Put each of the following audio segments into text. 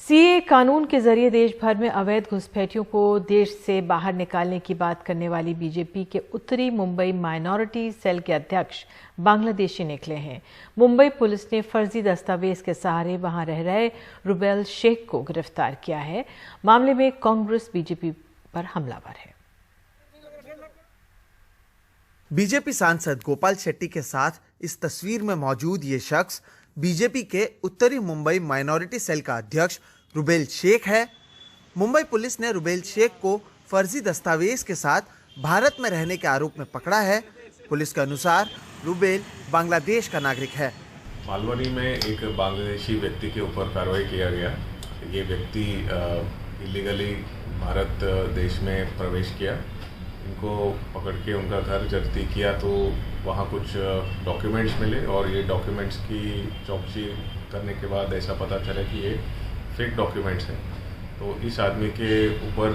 CA कानून के जरिए देश भर में अवैध घुसपैठियों को देश से बाहर निकालने की बात करने वाली बीजेपी के उत्तरी मुंबई माइनॉरिटी सेल के अध्यक्ष बांग्लादेशी निकले हैं। मुंबई पुलिस ने फर्जी दस्तावेज के सहारे वहां रह रहे रुबेल शेख को गिरफ्तार किया है। मामले में कांग्रेस बीजेपी पर हमलावर है। बीजेपी सांसद गोपाल शेट्टी के साथ इस तस्वीर में मौजूद ये शख्स बीजेपी के उत्तरी मुंबई माइनॉरिटी सेल का अध्यक्ष रुबेल शेख है। मुंबई पुलिस ने रुबेल शेख को फर्जी दस्तावेज के साथ भारत में रहने के आरोप में पकड़ा है। पुलिस के अनुसार रुबेल बांग्लादेश का नागरिक है। मालवनी में एक बांग्लादेशी व्यक्ति के ऊपर कार्रवाई किया गया। ये व्यक्ति इलीगली भारत देश में प्रवेश किया। इनको पकड़ के उनका घर जब्ती किया तो वहाँ कुछ डॉक्यूमेंट्स मिले और ये डॉक्यूमेंट्स की चौकसी करने के बाद ऐसा पता चला कि ये फेक डॉक्यूमेंट्स हैं। तो इस आदमी के ऊपर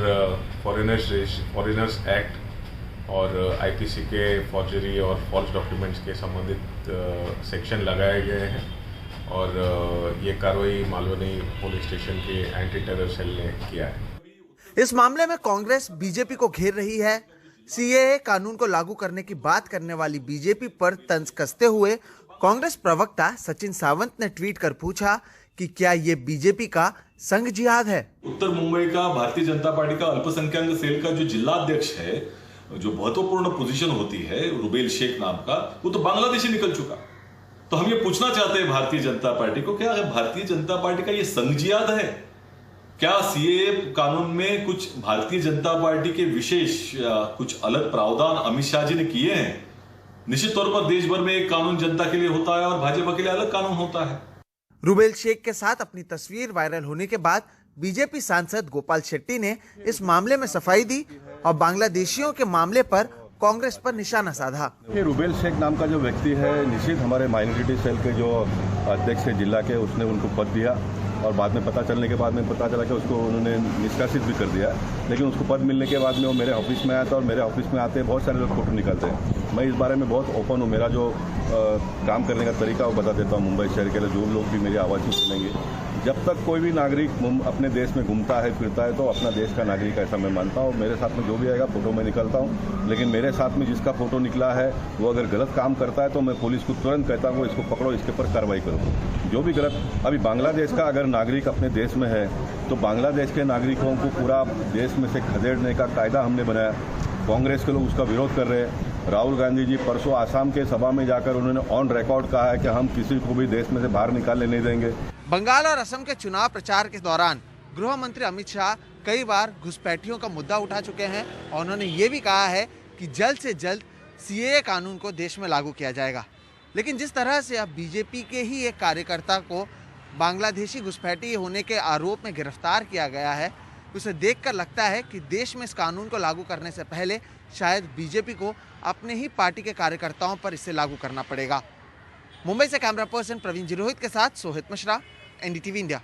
फॉरेनर्स एक्ट और आईपीसी के फॉर्जरी और फॉल्स डॉक्यूमेंट्स के संबंधित सेक्शन लगाए गए हैं और ये कार्रवाई मालवनी पुलिस स्टेशन के एंटी टेरर सेल ने किया है। इस मामले में कांग्रेस बीजेपी को घेर रही है। सीएए कानून को लागू करने की बात करने वाली बीजेपी पर तंज कसते हुए कांग्रेस प्रवक्ता सचिन सावंत ने ट्वीट कर पूछा कि क्या ये बीजेपी का संघ जिहाद है। उत्तर मुंबई का भारतीय जनता पार्टी का अल्पसंख्यक सेल का जो जिला अध्यक्ष है, जो महत्वपूर्ण पोजीशन होती है रुबेल शेख नाम का, वो तो बांग्लादेशी निकल चुका। तो हम ये पूछना चाहते हैं भारतीय जनता पार्टी को, क्या भारतीय जनता पार्टी का ये संघ जिहाद है? क्या सीएए कानून में कुछ भारतीय जनता पार्टी के विशेष कुछ अलग प्रावधान अमित शाह जी ने किए हैं? निश्चित तौर पर देश भर में एक कानून जनता के लिए होता है और भाजपा के लिए अलग कानून होता है। रुबेल शेख के साथ अपनी तस्वीर वायरल होने के बाद बीजेपी सांसद गोपाल शेट्टी ने इस मामले में सफाई दी और बांग्लादेशियों के मामले पर कांग्रेस पर निशाना साधा। ये रुबेल शेख नाम का जो व्यक्ति है, निश्चित हमारे माइनॉरिटी सेल के जो अध्यक्ष है जिला के, उसने उनको पद दिया और बाद में पता चलने के बाद में पता चला कि उसको उन्होंने निष्कासित भी कर दिया। लेकिन उसको पद मिलने के बाद में वो मेरे ऑफिस में आया था और मेरे ऑफिस में आते बहुत सारे लोग फोटो निकालते हैं। मैं इस बारे में बहुत ओपन हूँ। मेरा जो काम करने का तरीका वो बता देता हूँ मुंबई शहर के लिए। जो लोग भी मेरी आवाज़ सुनेंगे, जब तक कोई भी नागरिक अपने देश में घूमता है फिरता है तो अपना देश का नागरिक ऐसा मैं मानता हूँ। मेरे साथ में जो भी आएगा फोटो में निकलता हूँ, लेकिन मेरे साथ में जिसका फोटो निकला है वो अगर गलत काम करता है तो मैं पुलिस को तुरंत कहता हूँ इसको पकड़ो, इसके ऊपर कार्रवाई करो। जो भी गलत, अभी बांग्लादेश का अगर नागरिक अपने देश में है तो बांग्लादेश के नागरिकों को पूरा देश में से खदेड़ने का कायदा हमने बनाया। कांग्रेस के लोग उसका विरोध कर रहे हैं। राहुल गांधी जी परसों आसाम के सभा में जाकर उन्होंने ऑन रिकॉर्ड कहा है कि हम किसी को भी देश में से बाहर निकालने नहीं देंगे। बंगाल और असम के चुनाव प्रचार के दौरान गृह मंत्री अमित शाह कई बार घुसपैठियों का मुद्दा उठा चुके हैं और उन्होंने ये भी कहा है कि जल्द से जल्द सीएए कानून को देश में लागू किया जाएगा। लेकिन जिस तरह से अब बीजेपी के ही एक कार्यकर्ता को बांग्लादेशी घुसपैठी होने के आरोप में गिरफ्तार किया गया है, उसे देखकर लगता है कि देश में इस कानून को लागू करने से पहले शायद बीजेपी को अपने ही पार्टी के कार्यकर्ताओं पर इसे लागू करना पड़ेगा। मुंबई से कैमरा पर्सन प्रवीण जिरोहित के साथ सोहित मिश्रा, एनडीटीवी इंडिया।